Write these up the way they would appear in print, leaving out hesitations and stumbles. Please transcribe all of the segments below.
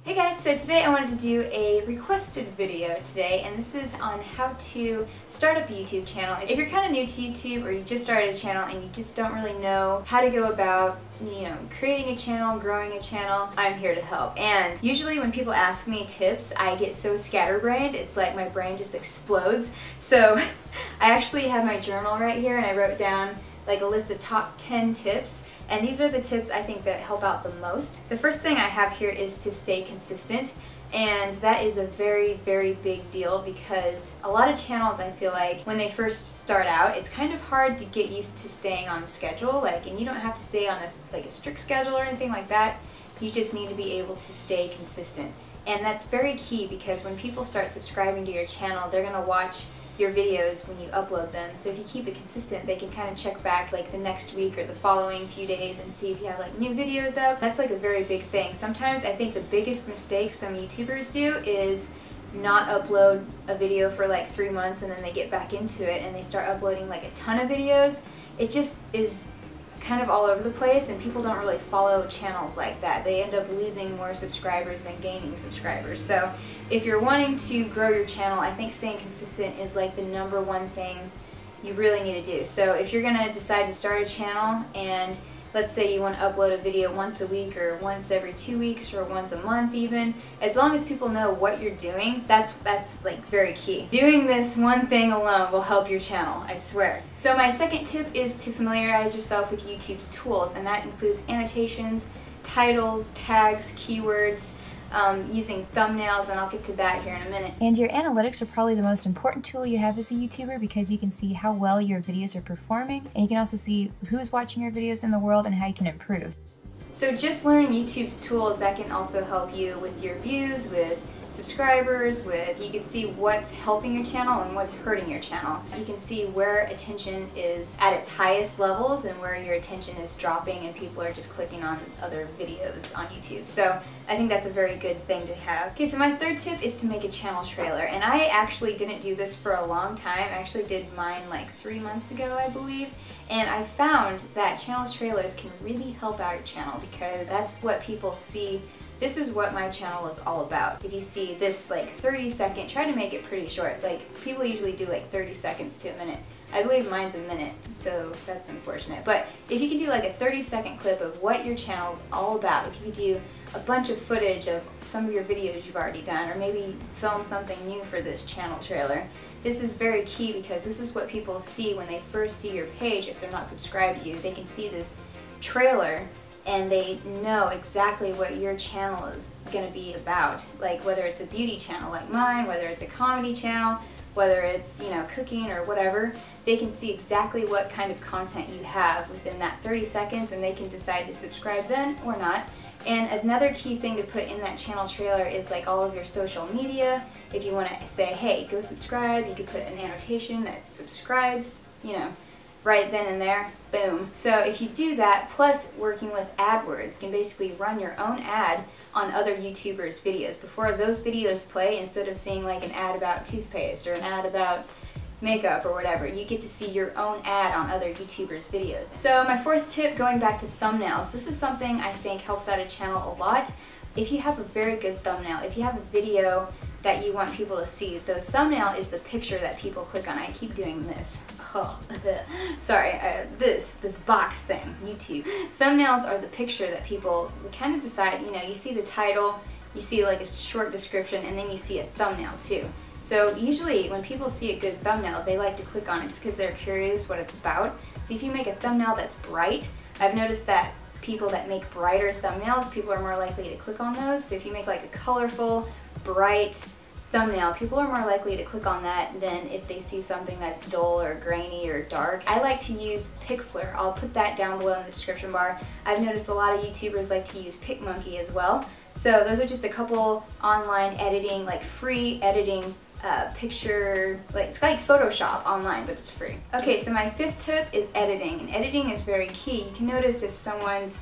Hey guys, so today I wanted to do a requested video today, and this is on how to start up a YouTube channel. If you're kind of new to YouTube or you just started a channel and you just don't really know how to go about, creating a channel, growing a channel, I'm here to help. And usually when people ask me tips, I get so scatterbrained, it's like my brain just explodes. So I actually have my journal right here and I wrote down like a list of top 10 tips, and these are the tips I think that help out the most. The first thing I have here is to stay consistent, and that is a very, very big deal because a lot of channels, I feel like, when they first start out, it's kind of hard to get used to staying on schedule, and you don't have to stay on a strict schedule or anything like that. You just need to be able to stay consistent. And that's very key because when people start subscribing to your channel, they're gonna watch your videos when you upload them. So if you keep it consistent, they can kind of check back like the next week or the following few days and see if you have like new videos up. That's like a very big thing. Sometimes I think the biggest mistake some YouTubers do is not upload a video for like 3 months and then they get back into it and they start uploading like a ton of videos. It just is kind of all over the place, and people don't really follow channels like that. They end up losing more subscribers than gaining subscribers. So if you're wanting to grow your channel, I think staying consistent is like the #1 thing you really need to do. So if you're gonna decide to start a channel and let's say you want to upload a video once a week or once every 2 weeks or once a month even, as long as people know what you're doing, that's like very key. Doing this one thing alone will help your channel, I swear. So my second tip is to familiarize yourself with YouTube's tools, and that includes annotations, titles, tags, keywords, using thumbnails, and I'll get to that here in a minute. And your analytics are probably the most important tool you have as a YouTuber because you can see how well your videos are performing, and you can also see who's watching your videos in the world and how you can improve. So just learning YouTube's tools, that can also help you with your views, with subscribers, you can see what's helping your channel and what's hurting your channel. You can see where attention is at its highest levels and where your attention is dropping and people are just clicking on other videos on YouTube. So I think that's a very good thing to have. Okay, so my third tip is to make a channel trailer, and I actually didn't do this for a long time. I actually did mine like 3 months ago, I believe, and I found that channel trailers can really help out your channel because that's what people see. This is what my channel is all about. If you see this like 30-second, try to make it pretty short. Like people usually do like 30 seconds to a minute. I believe mine's a minute, so that's unfortunate. But if you can do like a 30-second clip of what your channel is all about, if you do a bunch of footage of some of your videos you've already done, or maybe film something new for this channel trailer, this is very key because this is what people see when they first see your page. If they're not subscribed to you, they can see this trailer and they know exactly what your channel is going to be about. Like whether it's a beauty channel like mine, whether it's a comedy channel, whether it's, cooking or whatever, they can see exactly what kind of content you have within that 30 seconds and they can decide to subscribe then or not. And another key thing to put in that channel trailer is like all of your social media. If you want to say, hey, go subscribe, you could put an annotation that subscribes, right then and there, boom. So if you do that, plus working with AdWords, you can basically run your own ad on other YouTubers' videos. Before those videos play, instead of seeing like an ad about toothpaste or an ad about makeup or whatever, you get to see your own ad on other YouTubers' videos. So my fourth tip, going back to thumbnails, this is something I think helps out a channel a lot. If you have a very good thumbnail, if you have a video that you want people to see, the thumbnail is the picture that people click on. I keep doing this. Oh, sorry, this box thing, YouTube. Thumbnails are the picture that people kind of decide, you see the title, you see like a short description, and then you see a thumbnail too. So usually when people see a good thumbnail, they like to click on it just because they're curious what it's about. So if you make a thumbnail that's bright, I've noticed that people that make brighter thumbnails, people are more likely to click on those. So if you make like a colorful, bright thumbnail, people are more likely to click on that than if they see something that's dull or grainy or dark. I like to use Pixlr. I'll put that down below in the description bar. I've noticed a lot of YouTubers like to use PicMonkey as well. So those are just a couple online editing, like free editing picture, it's like Photoshop online, but it's free. Okay, so my fifth tip is editing, and editing is very key. You can notice if someone's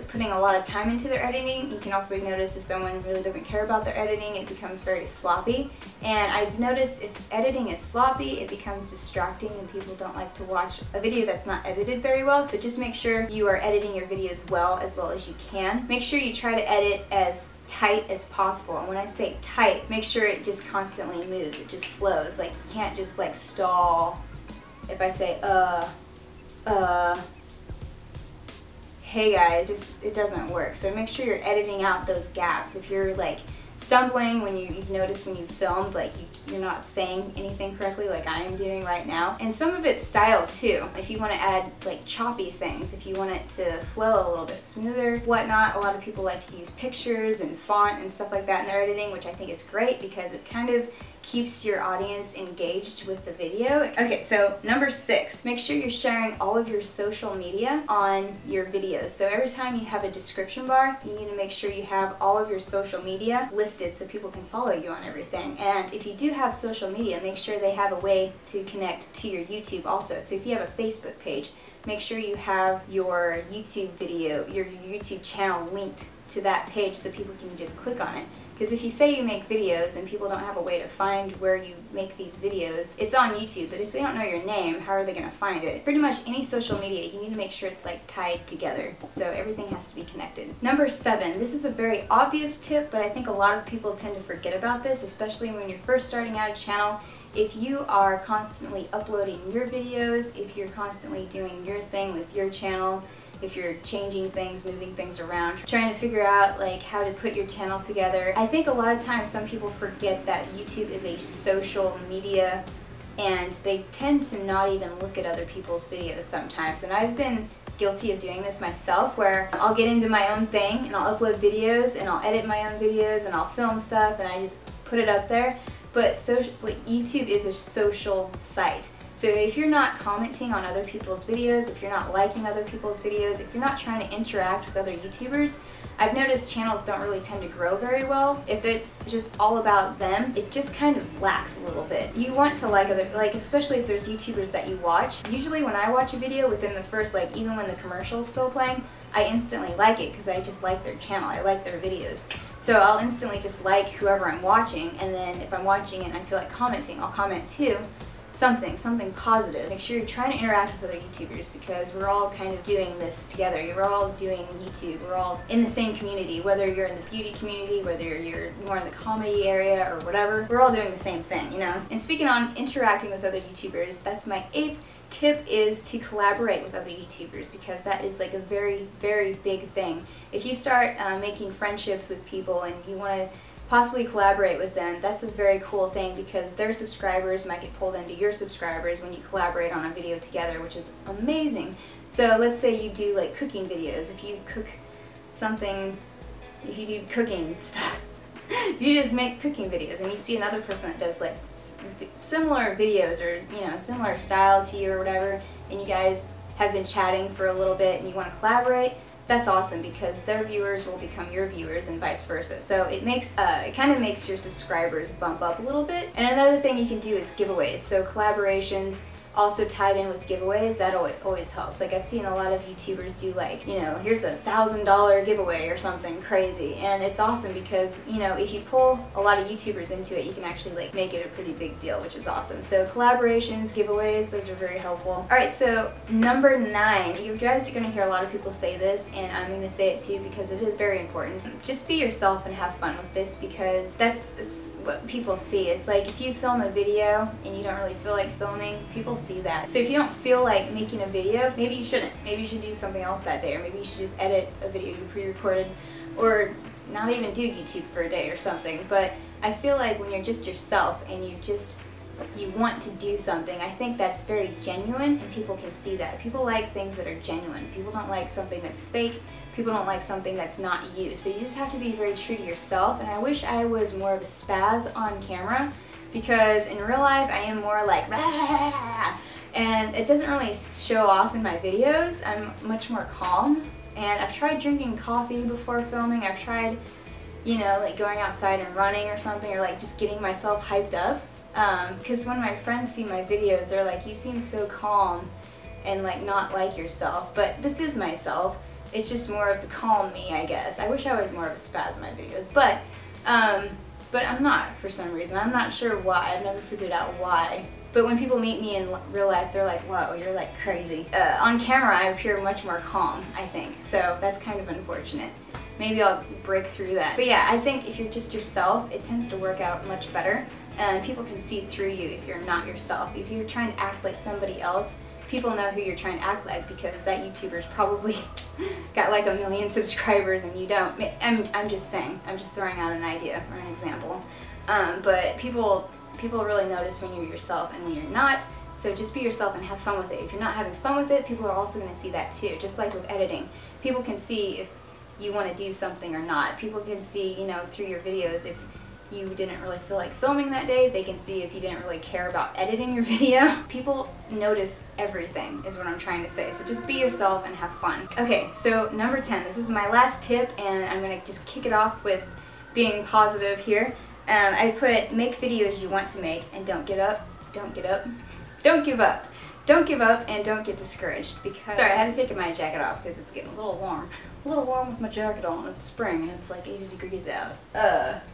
putting a lot of time into their editing. You can also notice if someone really doesn't care about their editing, it becomes very sloppy. And I've noticed if editing is sloppy, it becomes distracting and people don't like to watch a video that's not edited very well. So just make sure you are editing your videos as well as you can. Make sure you try to edit as tight as possible. And when I say tight, make sure it just constantly moves, it just flows. Like, you can't just like stall. If I say hey guys, it doesn't work. So make sure you're editing out those gaps. If you're like stumbling when you've noticed when you've filmed, like you're not saying anything correctly like I am doing right now. And some of it's style too. If you want to add like choppy things, if you want it to flow a little bit smoother, whatnot, a lot of people like to use pictures and font and stuff like that in their editing, which I think is great because it kind of keeps your audience engaged with the video. Okay, so number 6, make sure you're sharing all of your social media on your videos. So every time you have a description bar, you need to make sure you have all of your social media listed so people can follow you on everything. And if you do have social media, make sure they have a way to connect to your YouTube also. So if you have a Facebook page, make sure you have your YouTube video, your YouTube channel linked to that page so people can just click on it. Because if you say you make videos and people don't have a way to find where you make these videos, it's on YouTube, but if they don't know your name, how are they going to find it? Pretty much any social media, you need to make sure it's like tied together, so everything has to be connected. Number 7, this is a very obvious tip, but I think a lot of people tend to forget about this, especially when you're first starting out a channel. If you are constantly uploading your videos, if you're constantly doing your thing with your channel, if you're changing things, moving things around, trying to figure out like how to put your channel together. I think a lot of times some people forget that YouTube is a social media and they tend to not even look at other people's videos sometimes. And I've been guilty of doing this myself, where I'll get into my own thing and I'll upload videos and I'll edit my own videos and I'll film stuff and I just put it up there. But YouTube is a social site. So if you're not commenting on other people's videos, if you're not liking other people's videos, if you're not trying to interact with other YouTubers, I've noticed channels don't really tend to grow very well. If it's just all about them, it just kind of lacks a little bit. You want to like especially if there's YouTubers that you watch. Usually when I watch a video, within the first, even when the commercial's still playing, I instantly like it because I just like their channel, I like their videos. So I'll instantly just like whoever I'm watching, and then if I'm watching it and I feel like commenting, I'll comment too. Something positive. Make sure you're trying to interact with other YouTubers because we're all kind of doing this together. We're all doing YouTube. We're all in the same community, whether you're in the beauty community, whether you're more in the comedy area or whatever. We're all doing the same thing, you know? And speaking on interacting with other YouTubers, that's my 8th tip, is to collaborate with other YouTubers, because that is like a very, very big thing. If you start making friendships with people and you want to possibly collaborate with them, that's a very cool thing because their subscribers might get pulled into your subscribers when you collaborate on a video together, which is amazing. So let's say you do like cooking videos. If you cook something, if you do cooking stuff, you just make cooking videos and you see another person that does like similar videos or, you know, similar style to you or whatever, and you guys have been chatting for a little bit and you want to collaborate, that's awesome because their viewers will become your viewers and vice versa. So it makes, it kind of makes your subscribers bump up a little bit. And another thing you can do is giveaways. So collaborations also tied in with giveaways, that always helps. Like I've seen a lot of YouTubers do like, you know, here's a $1,000 giveaway or something crazy, and it's awesome because, you know, if you pull a lot of YouTubers into it, you can actually like make it a pretty big deal, which is awesome. So collaborations, giveaways, those are very helpful. Alright, so number 9, you guys are going to hear a lot of people say this, and I'm going to say it too because it is very important. Just be yourself and have fun with this, because that's what people see. It's like if you film a video and you don't really feel like filming, people see that. So if you don't feel like making a video, maybe you shouldn't. Maybe you should do something else that day, or maybe you should just edit a video you pre-recorded, or not even do YouTube for a day or something. But I feel like when you're just yourself and you want to do something, I think that's very genuine and people can see that. People like things that are genuine. People don't like something that's fake. People don't like something that's not you. So you just have to be very true to yourself, and I wish I was more of a spaz on camera, because in real life I am more like rah, and it doesn't really show off in my videos. I'm much more calm, and I've tried drinking coffee before filming. I've tried, you know, like going outside and running or something, or like just getting myself hyped up, because when my friends see my videos, they're like, you seem so calm and like not like yourself. But this is myself. It's just more of the calm me, I guess. I wish I was more of a spaz in my videos, but I'm not for some reason. I'm not sure why. I've never figured out why. But when people meet me in real life, they're like, whoa, you're like crazy. On camera, I appear much more calm, I think. So that's kind of unfortunate. maybe I'll break through that. But yeah, I think if you're just yourself, it tends to work out much better. And people can see through you if you're not yourself. If you're trying to act like somebody else, people know who you're trying to act like because that YouTuber's probably got like 1 million subscribers and you don't. I'm just saying, I'm just throwing out an idea or an example. But people really notice when you're yourself and when you're not. So just be yourself and have fun with it. If you're not having fun with it, people are also going to see that too. Just like with editing, people can see if you want to do something or not. People can see, you know, through your videos if you didn't really feel like filming that day. They can see if you didn't really care about editing your video. People notice everything is what I'm trying to say. So just be yourself and have fun. Okay, so number 10. This is my last tip and I'm going to just kick it off with being positive here. I put make videos you want to make and don't give up. Don't give up. Don't give up and don't get discouraged because... Sorry, I had to take my jacket off because it's getting a little warm. A little warm with my jacket on. It's spring and it's like 80 degrees out.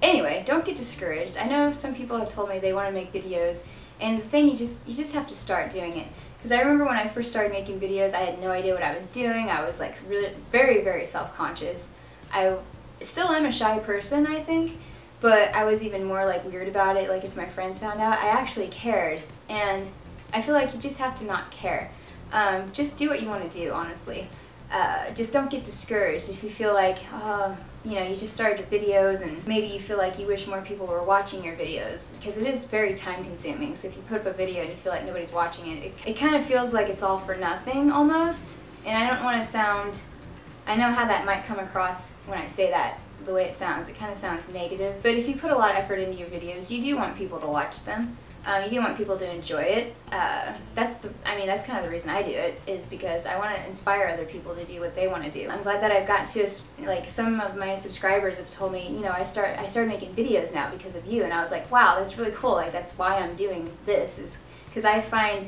Anyway, don't get discouraged. I know some people have told me they want to make videos and the thing, you just have to start doing it. Because I remember when I first started making videos, I had no idea what I was doing. I was like really very self-conscious. I still am a shy person, I think, but I was even more like weird about it. Like if my friends found out, I actually cared. And I feel like you just have to not care. Just do what you want to do, honestly. Just don't get discouraged if you feel like, you know, you just started your videos and maybe you feel like you wish more people were watching your videos, because it is very time consuming. So if you put up a video and you feel like nobody's watching it, it kind of feels like it's all for nothing almost. And I don't want to sound, I know how that might come across when I say that, the way it sounds. It kind of sounds negative. But if you put a lot of effort into your videos, you do want people to watch them. You do want people to enjoy it. That's kind of the reason I do it, is because I want to inspire other people to do what they want to do. I'm glad that I've gotten to, like, some of my subscribers have told me, you know, I started making videos now because of you, and I was like, wow, that's really cool. Like, that's why I'm doing this, is because I find,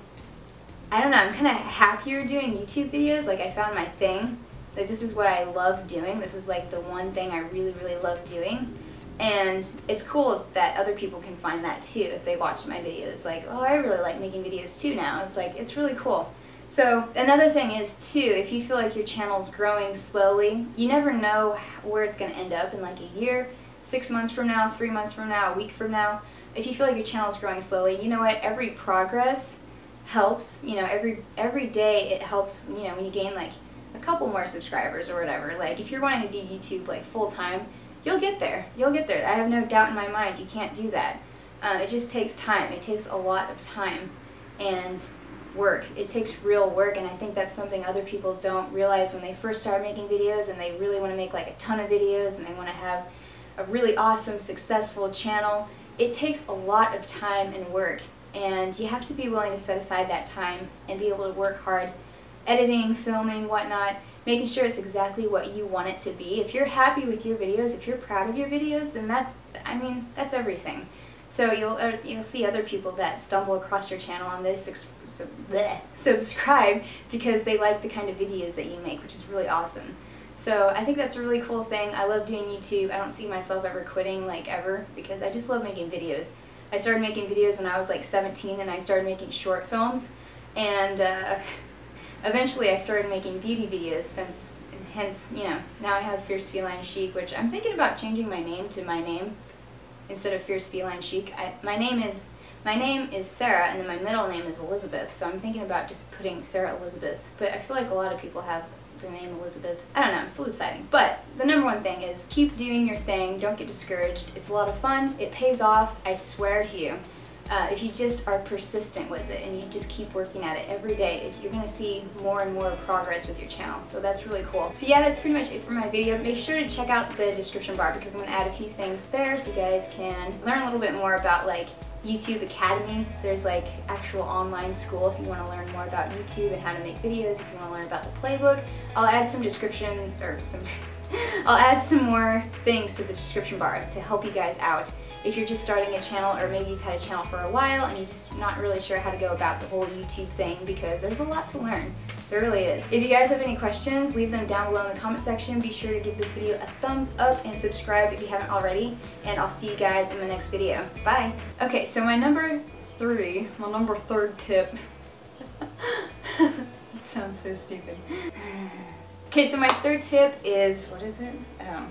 I don't know, I'm kind of happier doing YouTube videos. Like, I found my thing. Like, this is what I love doing. This is like the one thing I really love doing. And it's cool that other people can find that too if they watch my videos. Like, oh, I really like making videos too now. It's like, it's really cool. So another thing is too, if you feel like your channel's growing slowly, you never know where it's going to end up in like a year, 6 months from now, 3 months from now, a week from now. If you feel like your channel's growing slowly, you know what? Every progress helps. You know, every day it helps, you know, when you gain like a couple more subscribers or whatever. Like if you're wanting to do YouTube like full time, you'll get there. You'll get there. I have no doubt in my mind you can't do that. It just takes time. It takes a lot of time and work. It takes real work, and I think that's something other people don't realize when they first start making videos and they really want to make like a ton of videos and they want to have a really awesome, successful channel. It takes a lot of time and work, and you have to be willing to set aside that time and be able to work hard, editing, filming, whatnot, making sure it's exactly what you want it to be. If you're happy with your videos, if you're proud of your videos, then that's everything. So you'll see other people that stumble across your channel and they subscribe because they like the kind of videos that you make, which is really awesome. So I think that's a really cool thing. I love doing YouTube. I don't see myself ever quitting, like ever, because I just love making videos. I started making videos when I was like 17 and I started making short films, and eventually I started making beauty videos, hence, you know, now I have Fierce Feline Chic, which I'm thinking about changing my name to my name instead of Fierce Feline Chic. My name is Sarah, and then my middle name is Elizabeth, so I'm thinking about just putting Sarah Elizabeth, but I feel like a lot of people have the name Elizabeth. I don't know, I'm still deciding. But the number one thing is keep doing your thing, don't get discouraged. It's a lot of fun, it pays off, I swear to you. If you just are persistent with it and you just keep working at it every day, you're going to see more and more progress with your channel. So that's really cool. So yeah, that's pretty much it for my video. Make sure to check out the description bar because I'm going to add a few things there so you guys can learn a little bit more about like YouTube Academy. There's like actual online school if you want to learn more about YouTube and how to make videos, if you want to learn about the playbook. I'll add some description, or I'll add some more things to the description bar to help you guys out if you're just starting a channel, or maybe you've had a channel for a while and you're just not really sure how to go about the whole YouTube thing, because there's a lot to learn. There really is. If you guys have any questions, leave them down below in the comment section. Be sure to give this video a thumbs up and subscribe if you haven't already, and I'll see you guys in the next video. Bye! Okay, so my number third tip. It sounds so stupid. Okay, so my third tip is, what is it? Oh.